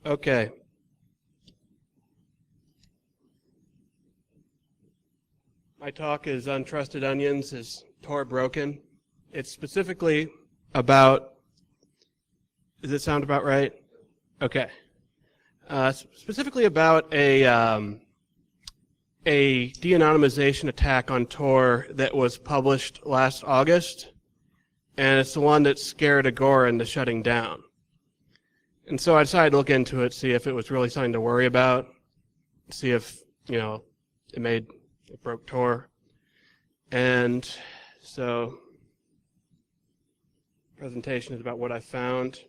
Okay. My talk is Untrusted Onions is Tor Broken. It's specifically about, does it sound about right? Okay. Specifically about a de-anonymization attack on Tor that was published last August, and it's the one that scared Agora into shutting down. And so I decided to look into it, see if it was really something to worry about, see if, it broke Tor. And so, presentation is about what I found.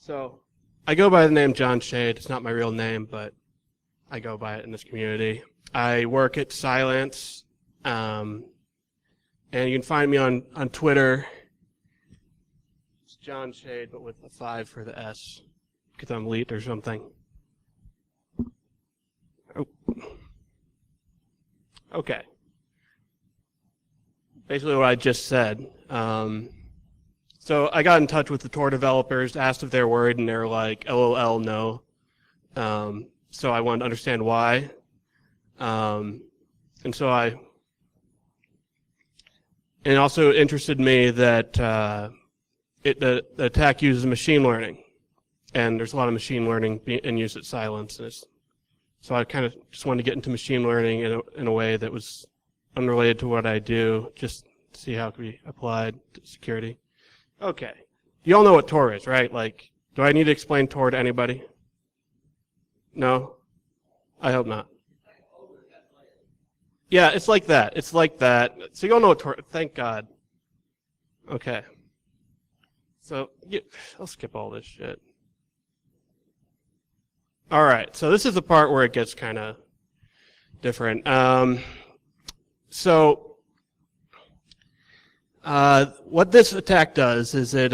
So, I go by the name John Shade. It's not my real name, but I go by it in this community. I work at Silence, and you can find me on Twitter. It's John Shade, but with a 5 for the S, because I'm elite or something. Oh. Okay. Basically what I just said. So I got in touch with the Tor developers, asked if they're worried, and they're like, LOL, no. So I wanted to understand why. And it also interested me that the attack uses machine learning, and there's a lot of machine learning in use at Silence. So I kind of just wanted to get into machine learning in a way that was unrelated to what I do, just to see how it could be applied to security. Okay. You all know what Tor is, right? Like, do I need to explain Tor to anybody? No? I hope not. Yeah, it's like that. It's like that. So you all know what Tor is. Thank God. Okay. So, I'll skip all this shit. All right, so this is the part where it gets kind of different. What this attack does is it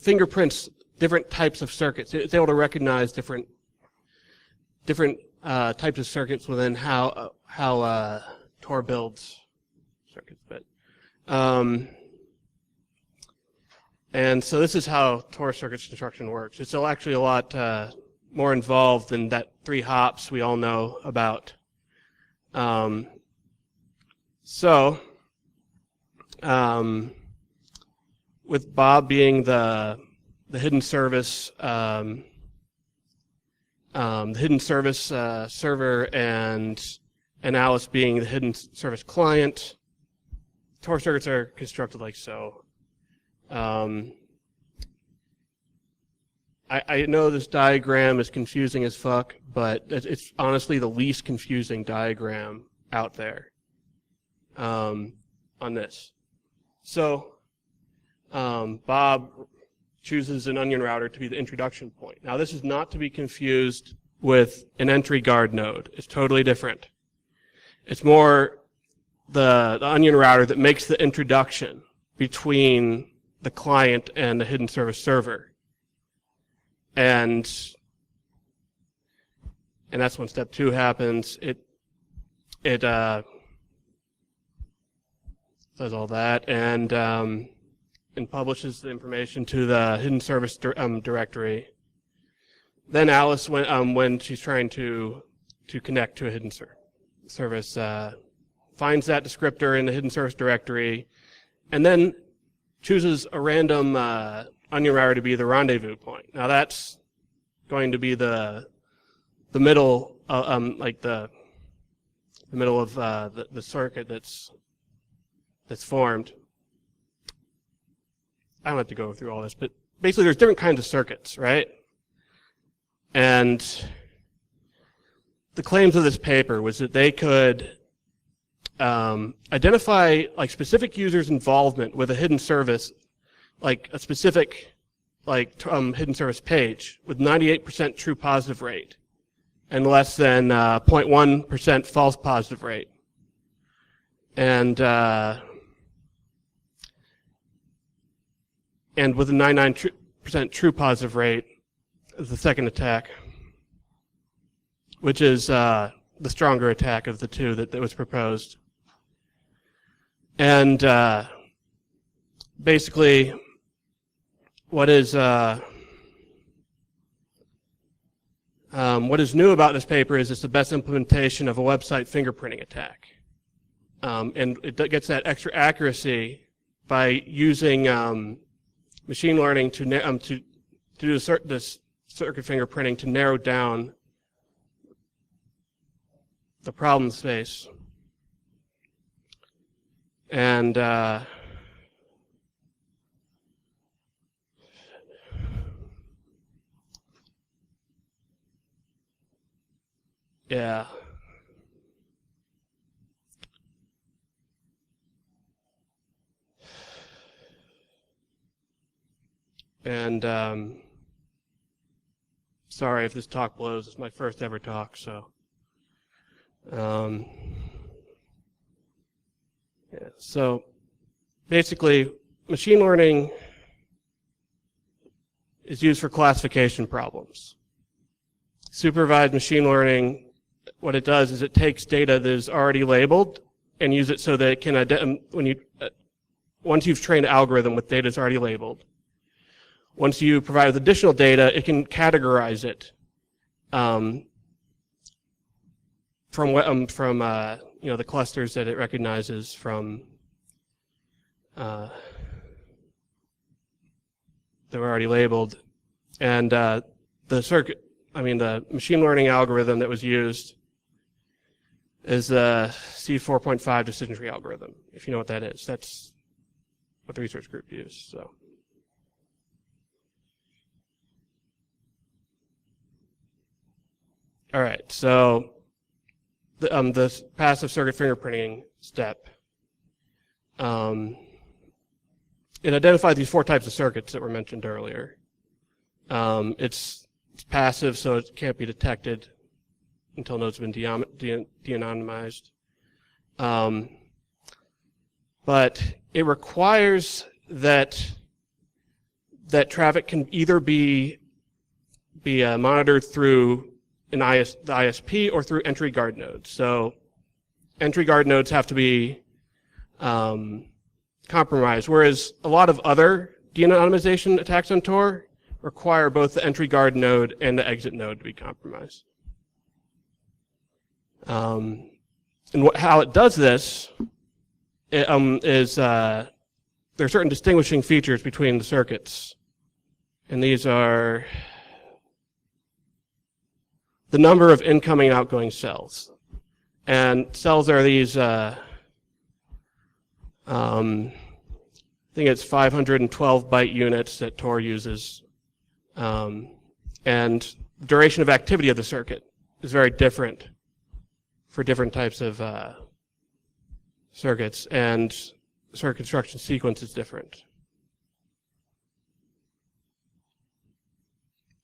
fingerprints different types of circuits. It's able to recognize different types of circuits within how Tor builds circuits. And so this is how Tor circuits construction works. It's actually a lot more involved than that 3 hops we all know about. With Bob being the hidden service, server, and Alice being the hidden service client, Tor circuits are constructed like so. I know this diagram is confusing as fuck, but it's honestly the least confusing diagram out there on this. So Bob chooses an onion router to be the introduction point. Now this is not to be confused with an entry guard node. It's totally different. It's more the onion router that makes the introduction between the client and the hidden service server. And that's when step 2 happens. It says all that and publishes the information to the hidden service directory. Then Alice, when she's trying to connect to a hidden service, finds that descriptor in the hidden service directory, and then chooses a random onion router to be the rendezvous point. Now that's going to be the middle, like the middle of the circuit that's formed. I don't have to go through all this, but basically there's different kinds of circuits, right? And the claims of this paper was that they could identify like specific users' involvement with a hidden service, like a specific hidden service page with 98% true positive rate and less than 0.1% false positive rate. And with a 99% true positive rate is the second attack, which is the stronger attack of the two that was proposed. And basically, what is new about this paper is it's the best implementation of a website fingerprinting attack. And it gets that extra accuracy by using machine learning to do this circuit fingerprinting to narrow down the problem space. And yeah. And sorry if this talk blows. It's my first ever talk, so yeah. So basically, machine learning is used for classification problems. Supervised machine learning, what it does is it takes data that is already labeled and use it so that it can once you've trained an algorithm with data that's already labeled, once you provide with additional data, it can categorize it from the clusters that it recognizes from that were already labeled, and the machine learning algorithm that was used is the C4.5 decision tree algorithm. If you know what that is, that's what the research group used. So. All right, so the passive circuit fingerprinting step, it identified these 4 types of circuits that were mentioned earlier. It's passive, so it can't be detected until nodes have been de-anonymized. But it requires that traffic can either be monitored through the ISP or through entry guard nodes. So entry guard nodes have to be compromised, whereas a lot of other de-anonymization attacks on Tor require both the entry guard node and the exit node to be compromised. And how it does this is there are certain distinguishing features between the circuits, and these are the number of incoming and outgoing cells. And cells are these, I think it's 512 byte units that Tor uses. And duration of activity of the circuit is very different for different types of circuits, and circuit construction sequence is different.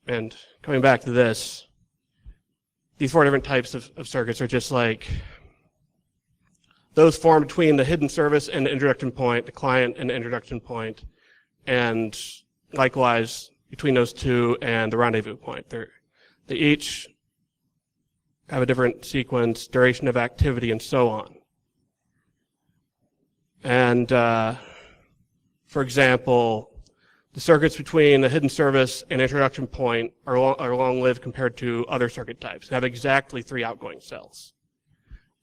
And coming back to this, these 4 different types of circuits are just like those formed between the hidden service and the introduction point, the client and the introduction point, and likewise between those two and the rendezvous point. They each have a different sequence, duration of activity, and so on. And for example, the circuits between the hidden service and introduction point are long-lived compared to other circuit types. They have exactly 3 outgoing cells.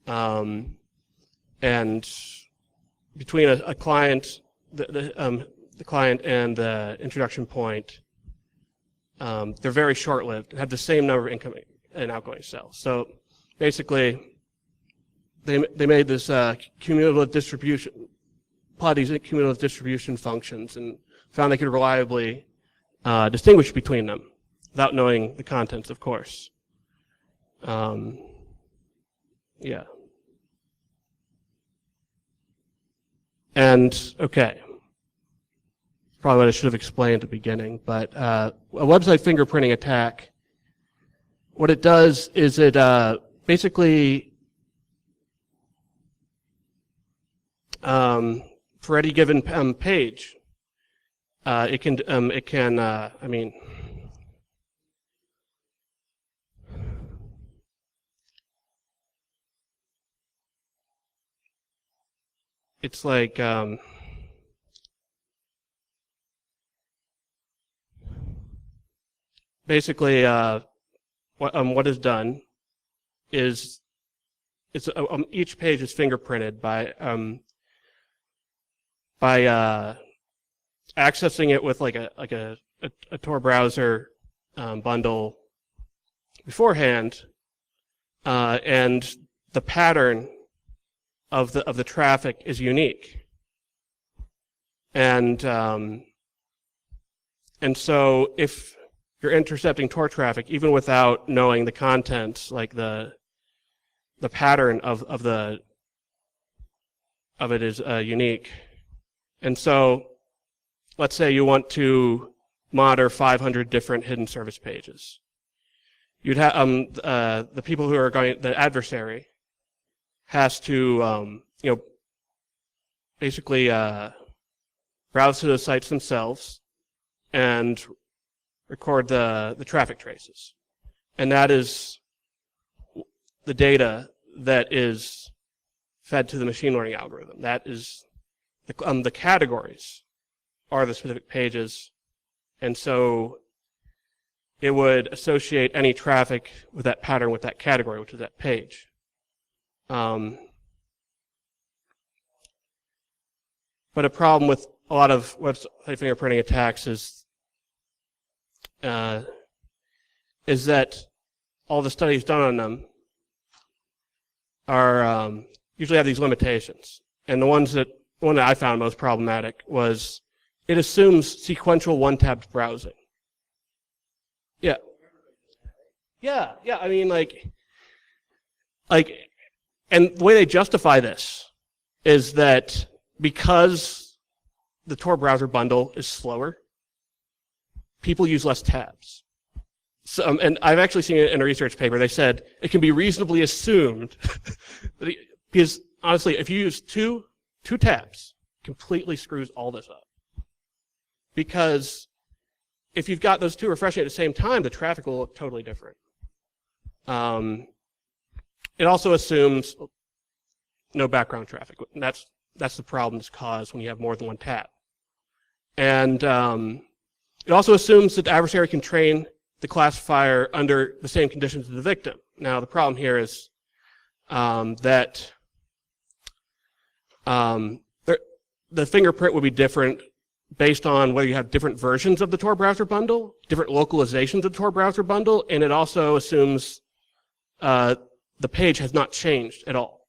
And between a client, the client and the introduction point, they're very short-lived and have the same number of incoming and outgoing cells. So basically, they made this cumulative distribution, plot these cumulative distribution functions, and found they could reliably distinguish between them without knowing the contents, of course. Yeah. And, okay. Probably what I should have explained at the beginning, but a website fingerprinting attack, what it does is it basically, for any given page, it can, it's like basically what is done is each page is fingerprinted by accessing it with like a Tor browser bundle beforehand, and the pattern of the traffic is unique, and so if you're intercepting Tor traffic, even without knowing the contents, like the pattern of it is unique. And so let's say you want to monitor 500 different hidden service pages. You'd have the people who are going, the adversary has to basically browse to the sites themselves and record the traffic traces, and that is the data that is fed to the machine learning algorithm. That is the categories are the specific pages, and so it would associate any traffic with that pattern with that category, which is that page. But a problem with a lot of website fingerprinting attacks is that all the studies done on them are usually have these limitations. And the one that I found most problematic was it assumes sequential one-tabbed browsing. Yeah. I mean, and the way they justify this is that because the Tor browser bundle is slower, people use less tabs. So, and I've actually seen it in a research paper. They said it can be reasonably assumed that because honestly, if you use two tabs, completely screws all this up. Because if you've got those two refreshing at the same time, the traffic will look totally different. It also assumes no background traffic. And that's the problem that's caused when you have more than one tab. And it also assumes that the adversary can train the classifier under the same conditions as the victim. Now, the problem here is that the fingerprint would be different based on whether you have different versions of the Tor browser bundle, different localizations of the Tor browser bundle, and it also assumes the page has not changed at all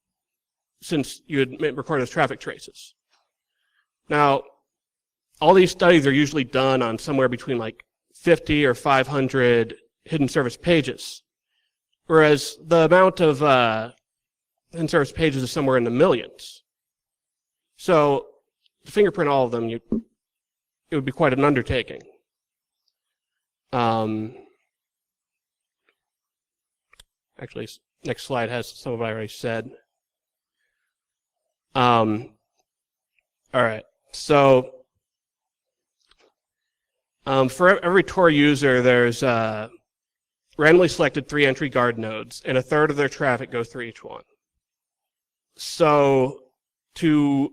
since you had recorded those traffic traces. Now, all these studies are usually done on somewhere between like 50 or 500 hidden service pages, whereas the amount of hidden service pages is somewhere in the millions. So to fingerprint all of them, it would be quite an undertaking. Actually, next slide has some of what I already said. All right, so for every Tor user, there's randomly selected 3 entry guard nodes, and 1/3 of their traffic goes through each one. So to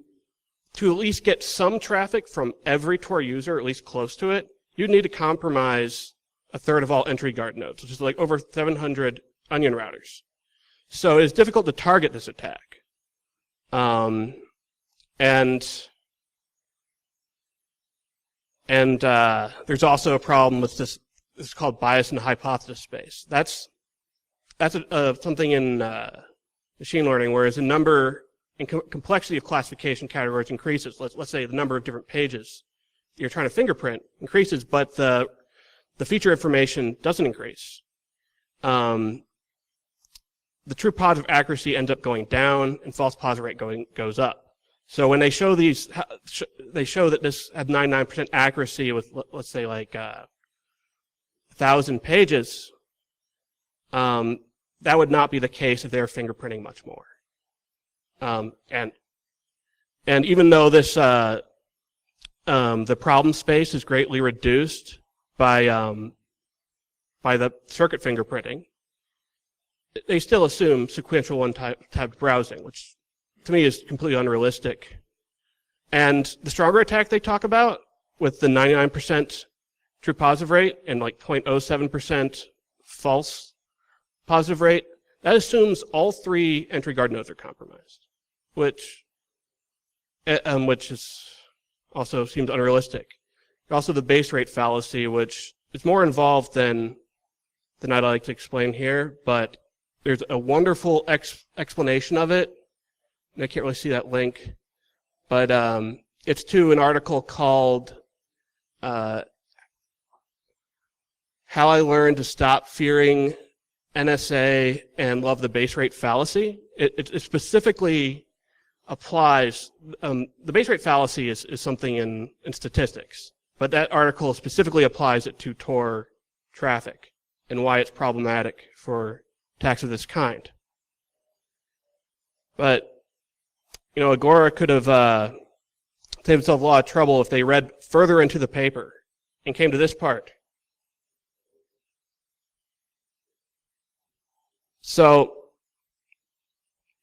at least get some traffic from every Tor user, or at least close to it, you'd need to compromise 1/3 of all entry guard nodes, which is like over 700 onion routers. So it's difficult to target this attack. And there's also a problem with this. This is called bias in the hypothesis space. That's something in machine learning, whereas the number and complexity of classification categories increases. Let's say the number of different pages you're trying to fingerprint increases, but the feature information doesn't increase. The true positive accuracy ends up going down, and false positive rate goes up. So when they show these, they show that this had 99% accuracy with, let's say, like 1,000 pages. That would not be the case if they were fingerprinting much more. And even though this the problem space is greatly reduced by the circuit fingerprinting, they still assume sequential one-tabbed browsing, which to me is completely unrealistic. And the stronger attack they talk about, with the 99% true positive rate and like 0.07% false positive rate, that assumes all 3 entry guard nodes are compromised, which is also seems unrealistic. Also, the base rate fallacy, which is more involved than I'd like to explain here, but there's a wonderful explanation of it. And I can't really see that link, but it's to an article called "How I Learned to Stop Fearing NSA and Love the Base Rate Fallacy." It specifically applies, the base rate fallacy is something in statistics, but that article specifically applies it to Tor traffic and why it's problematic for attacks of this kind. But, Agora could have saved itself a lot of trouble if they read further into the paper and came to this part. So,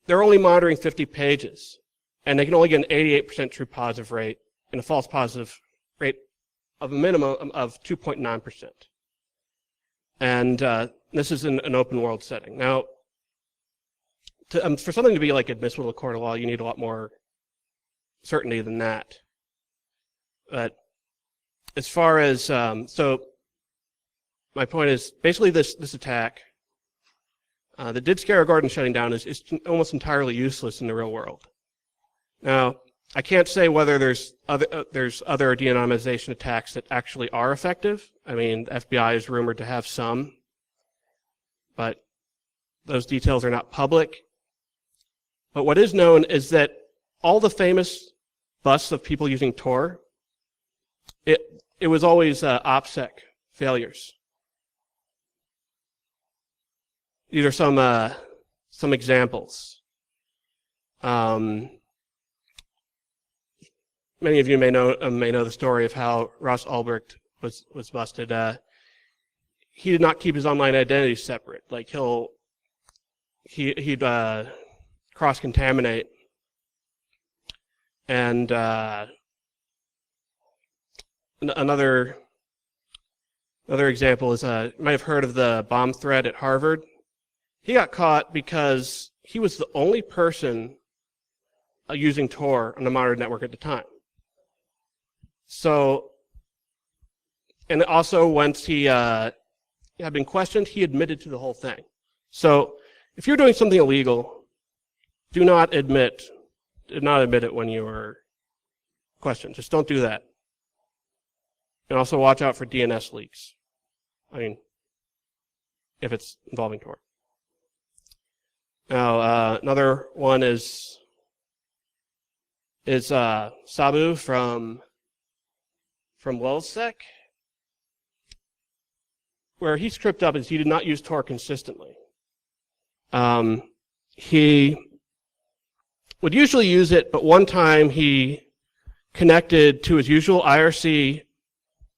they're only monitoring 50 pages, and they can only get an 88% true positive rate and a false positive rate of a minimum of 2.9%. And this is in an open world setting. Now, for something to be like admissible to court of law, you need a lot more certainty than that. But as far as, so my point is, basically this attack, that did scare a garden shutting down is almost entirely useless in the real world. Now, I can't say whether there's other de-anonymization attacks that actually are effective. I mean, the FBI is rumored to have some, but those details are not public. But what is known is that all the famous busts of people using Tor, it was always OPSEC failures. These are some examples. Many of you may know the story of how Ross Ulbricht was busted. He did not keep his online identity separate. Like he'd cross-contaminate, and another example is you might have heard of the bomb threat at Harvard. He got caught because he was the only person using Tor on the monitored network at the time. So, and also once he had been questioned, he admitted to the whole thing. So, if you're doing something illegal, do not admit it when you are questioned. Just don't do that. And also watch out for DNS leaks. I mean, if it's involving Tor. Now, another one is Sabu from WellSec, where he's tripped up is he did not use Tor consistently. He would usually use it, but one time he connected to his usual IRC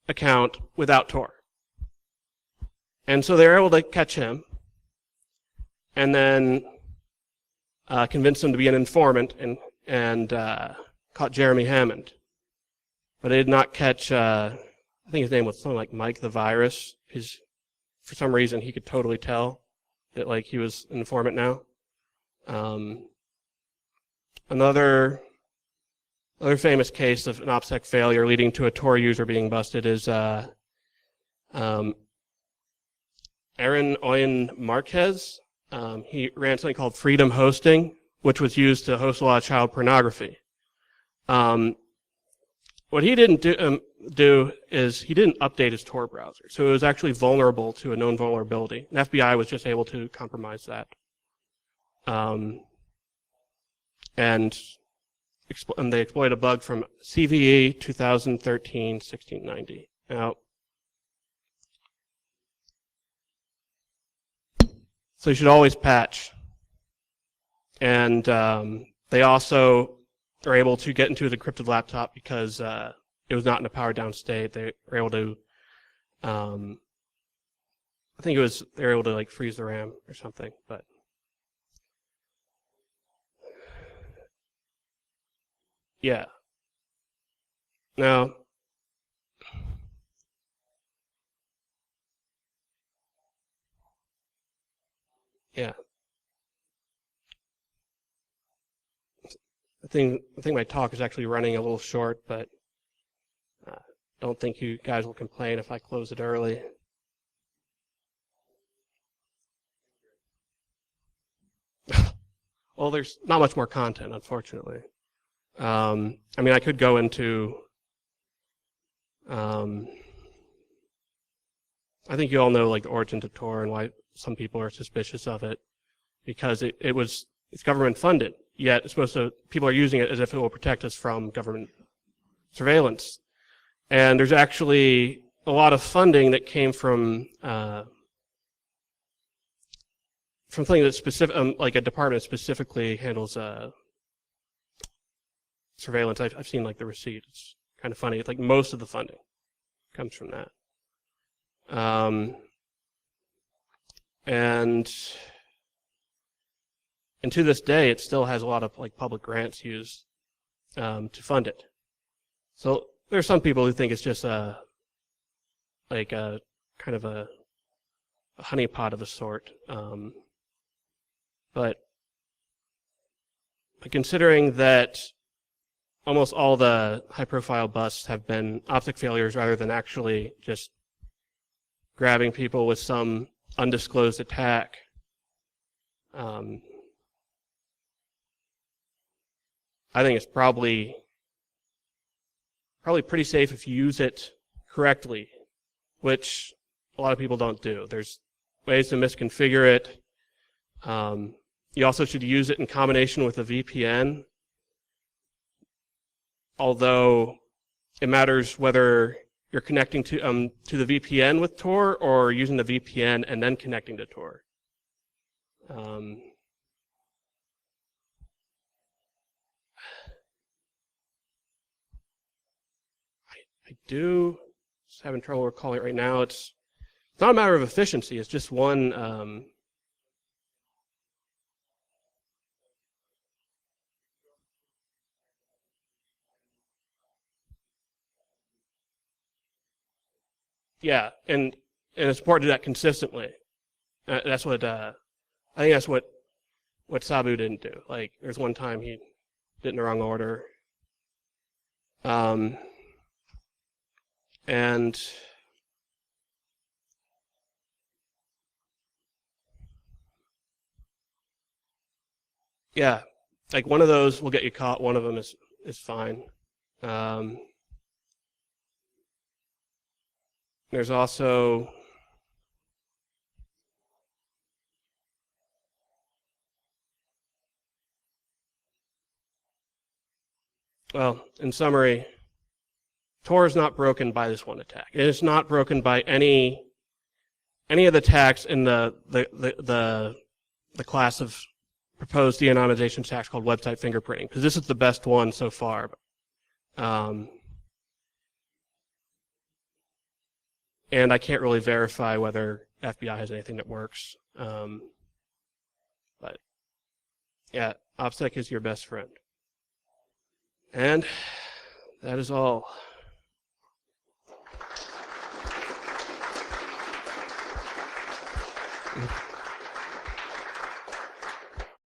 account without Tor. And so they were able to catch him and then convinced him to be an informant and caught Jeremy Hammond. But they did not catch, I think his name was something like Mike the Virus. For some reason, he could totally tell that like he was an informant now. Another famous case of an OPSEC failure leading to a Tor user being busted is Aaron Oyen Marquez. He ran something called Freedom Hosting, which was used to host a lot of child pornography. What he didn't do is he didn't update his Tor browser, so it was actually vulnerable to a known vulnerability. And FBI was just able to compromise that. And they exploited a bug from CVE 2013-1690. Now, so you should always patch. And they also are able to get into the encrypted laptop because it was not in a powered down state. They were able to, I think they were able to like freeze the RAM or something, but. Yeah. Now, yeah, I think my talk is actually running a little short, but don't think you guys will complain if I close it early. Well, there's not much more content, unfortunately. I mean, I could go into. I think you all know like the origins of Tor and why some people are suspicious of it, because it's government funded. Yet it's supposed to people are using it as if it will protect us from government surveillance. And there's actually a lot of funding that came from something that's specific, like a department that specifically handles surveillance. I've seen like the receipt. It's kind of funny. It's like most of the funding comes from that. And to this day, it still has a lot of like public grants used to fund it. So there's some people who think it's just a kind of a honeypot of a sort. But considering that almost all the high-profile busts have been optic failures rather than actually just grabbing people with some undisclosed attack, I think it's probably pretty safe if you use it correctly, which a lot of people don't do. There's ways to misconfigure it. You also should use it in combination with a VPN, although it matters whether you're connecting to the VPN with Tor or using the VPN and then connecting to Tor. I do just having trouble recalling it right now. It's not a matter of efficiency. It's just one. Yeah, and it's important to do that consistently. That's what I think. That's what Sabu didn't do. Like, there's one time he did it in the wrong order. And yeah, like one of those will get you caught. One of them is fine. There's also well, in summary, Tor is not broken by this one attack. It is not broken by any of the attacks in the class of proposed de-anonymization attacks called website fingerprinting, because this is the best one so far. And I can't really verify whether FBI has anything that works. But yeah, OPSEC is your best friend. And that is all.